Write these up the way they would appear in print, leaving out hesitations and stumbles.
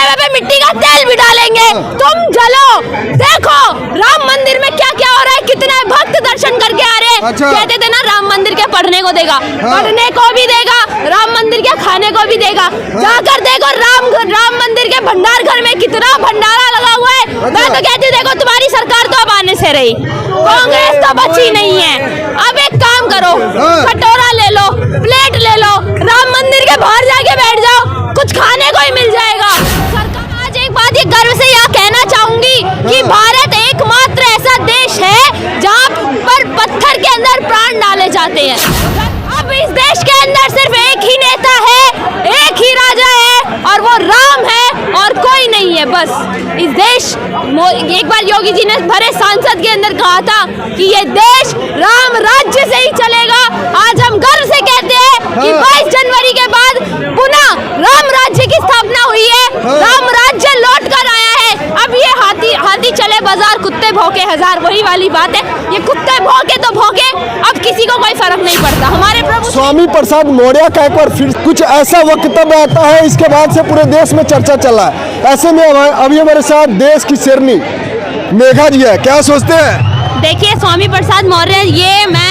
जलेबे पे मिट्टी का तेल भी डालेंगे, तुम जलो। देखो राम मंदिर में क्या क्या हो रहा है, कितने भक्त दर्शन करके आ रहे हैं। कहते थे ना राम मंदिर के पढ़ने को देगा, पढ़ने को भी देगा, राम मंदिर के खाने को भी देगा। जाकर देखो राम मंदिर के भंडार घर में कितना भंडारा लगा हुआ है। मैं तो कहती देखो तुम्हारी सरकार तो अब आने से रही, कांग्रेस तो बची नहीं है। अब एक काम करो, कटोरा ले लो, प्लेट ले लो, राम मंदिर के बाहर जाके बैठ जाओ, कुछ खाने को ही मिल जाएगा। सरकार आज एक बात ये गर्व से यह कहना चाहूंगी कि भारत एकमात्र ऐसा देश है जहाँ पर पत्थर के अंदर प्राण डाले जाते हैं। अब इस देश के अंदर सिर्फ एक ही नेता है, एक ही राजा है और वो राम है और कोई नहीं है। बस इस देश, एक बार योगी जी ने भरे सांसद के अंदर कहा था कि ये देश राम राज्य से ही चलेगा। आज हम गर्व से कहते हैं कि 22 जनवरी के बाद पुनः राम राज्य की स्थापना हुई है, राम राज्य लौट कर आया है। अब ये हाथी चले बाजार, कुत्ते भौंके हजार, वही वाली बात है। ये कुत्ते भौंके तो भौंके, अब किसी को कोई फर्क नहीं पड़ता। हमारे प्रभु स्वामी प्रसाद मौर्य का एक बार फिर कुछ ऐसा वक्तव्य आता है, इसके बाद से पूरे देश में चर्चा चला है। ऐसे में अभी हमारे साथ देश की शेरनी मेघा जी है, क्या सोचते हैं? देखिए स्वामी प्रसाद मौर्य, ये मैं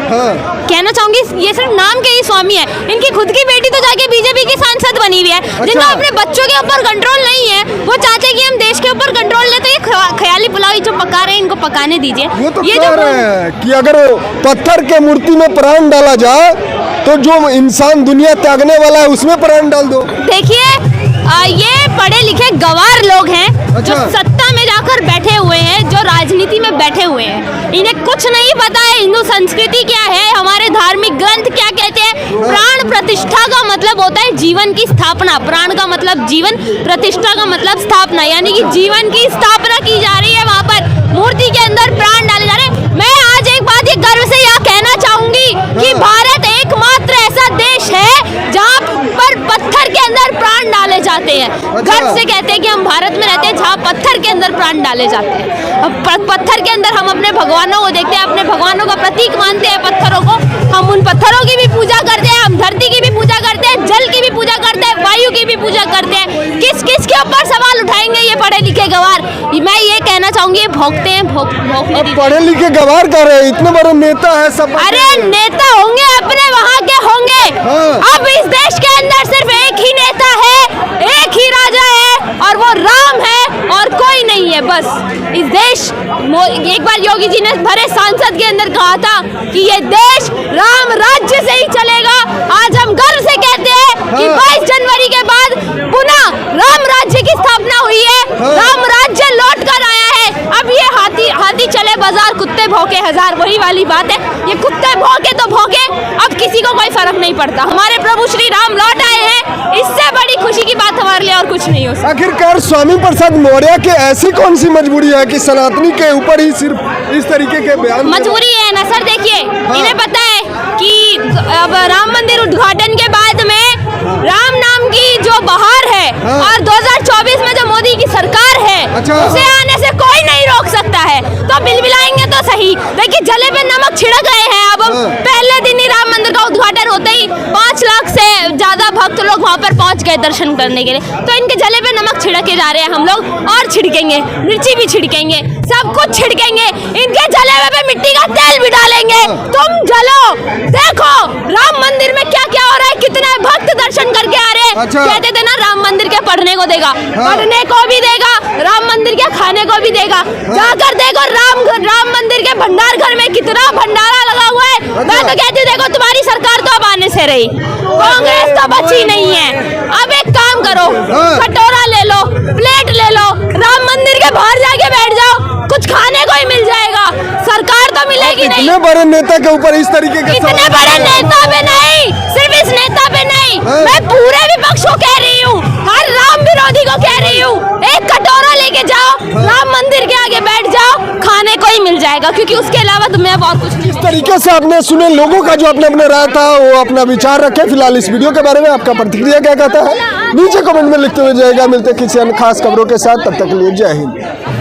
कहना चाहूंगी ये सिर्फ नाम के ही स्वामी है। इनकी खुद की बेटी तो जाके बीजेपी की सांसद बनी हुई है। जिनका अपने बच्चों के ऊपर कंट्रोल नहीं है, वो चाहते कि हम देश के ऊपर कंट्रोल ले, तो ये ख्याली पुलाव जो पका रहे हैं इनको पकाने दीजिए। वो तो कह रहे हैं कि अगर पत्थर के मूर्ति में प्राण डाला जाए तो जो इंसान दुनिया त्यागने वाला है उसमें प्राण डाल दो। देखिए ये पढ़े लिखे गवार लोग हैं जो सत्ता में जाकर बैठे हुए हैं, जो राजनीति में बैठे हुए हैं। इन्हें कुछ नहीं पता है हिंदू संस्कृति क्या है, हमारे धार्मिक ग्रंथ क्या कहते हैं। प्राण प्रतिष्ठा का मतलब होता है जीवन की स्थापना, प्राण का मतलब जीवन, प्रतिष्ठा का मतलब स्थापना, यानी कि जीवन की स्थापना की जा रही है। वहाँ पर मूर्ति के अंदर प्राण डाले जा रहे हैं। मैं आज एक बात ये गर्व से यह कहना चाहूंगी कि भारत एकमात्र ऐसा देश है जहाँ पर पत्थर के अंदर प्राण डाले जाते हैं। गर्व से कहते हैं कि हम भारत में रहते हैं जहाँ पत्थर के अंदर प्राण डाले जाते हैं। पत्थर के अंदर हम अपने भगवानों को देखते हैं, अपने भगवानों का प्रतीक मानते हैं पत्थरों को। हम उन पत्थरों की भी पूजा करते हैं, हम धरती की भी पूजा करते हैं, जल की भी पूजा करते हैं, वायु की भी पूजा करते हैं। किस किस के ऊपर सवाल उठाएंगे ये पढ़े लिखे गवार? मैं ये कहना चाहूंगी ये भोंकते हैं, भोंकने दीजिए। पढ़े लिखे गवार कर रहे हैं, इतने बड़े नेता है सब। अरे नेता होंगे अपने वहाँ के होंगे। अब इस देश के अंदर सिर्फ एक ही नेता है, एक ही राजा है और वो राम है और कोई नहीं है। बस इस देश, एक बार योगी जी ने भरे सांसद के अंदर कहा था कि ये देश राम राज्य से ही चलेगा। आज हम गर्व से कहते हैं कि 22 जनवरी के बाद पुनः राम राज्य की स्थापना हुई है, राम राज्य लौट कर आया है। अब ये हाथी चले बाजार, कुत्ते भौंके हजार, वही वाली बात है। ये कुत्ते भौंके तो भौंके, अब किसी को कोई फर्क नहीं पड़ता। हमारे प्रभु श्री राम लौट आए हैं, इससे बड़ी खुशी की बात हमारे लिए और कुछ नहीं हो सकता। आखिरकार स्वामी प्रसाद मौर्य की ऐसी कौन सी मजबूरी है कि सनातनी के ऊपर ही सिर्फ इस तरीके के बयान? मजबूरी है ना सर, देखिए इन्हें पता है कि अब राम मंदिर उद्घाटन के बाद में राम नाम की जो बहार है और 2024 में जो मोदी की सरकार है उसे आने से कोई नहीं रोक सकता है। तो बिलबिलाएंगे तो सही, देखिए जले पे नमक छिड़क रहे हैं। अब पहले दिन ही राम मंदिर का उद्घाटन होते ही 5 लाख से ज्यादा भक्त लोग वहाँ पर पहुँच गए दर्शन करने के लिए। तो इनके जले पे नमक छिड़के जा रहे हैं हम लोग, और छिड़केंगे, मिर्ची भी छिड़केंगे, सब कुछ छिड़केंगे, इनके जले पे मिट्टी का तेल भी डालेंगे। तुम जलो। देखो राम मंदिर में क्या क्या हो रहा है, कितने भक्त दर्शन करके आ रहे हैं। कहते थे ना राम मंदिर के पढ़ने को देगा, पढ़ने को भी देगा, राम मंदिर के खाने को भी देगा। जाकर देखो राम मंदिर के भंडार घर में कितना भंडारा लगा हुआ है। मैं तो कहती देखो तुम्हारी सरकार तो अब आने से रही, कांग्रेस तो बची नहीं है। अब एक काम करो, कटोरा ले लो, प्लेट ले लो, राम मंदिर के बाहर जाके बैठ जाओ, कुछ खाने को ही मिल जाएगा। सरकार तो मिलेगी नहीं। इतने बड़े नेता के ऊपर इस तरीके के इतने बड़े नेता पे नहीं, सिर्फ इस नेता पे नहीं, मैं पूरे विपक्ष को कह रही हूँ, हर राम विरोधी को कह रही हूँ, एक कटोरा लेके जाओ, राम मंदिर के आगे बैठ जाओ, खाने को ही मिल जाएगा, क्योंकि उसके अलावा तुम्हें बहुत कुछ नहीं। इस तरीके से आपने सुने लोगों का जो अपने राय था, वो अपना विचार रखे। फिलहाल इस वीडियो के बारे में आपका प्रतिक्रिया क्या कहता है नीचे कमेंट में लिखते हुए जाएगा। मिलते किसी अन्य खास खबरों के साथ, तब तक के लिए जय हिंद।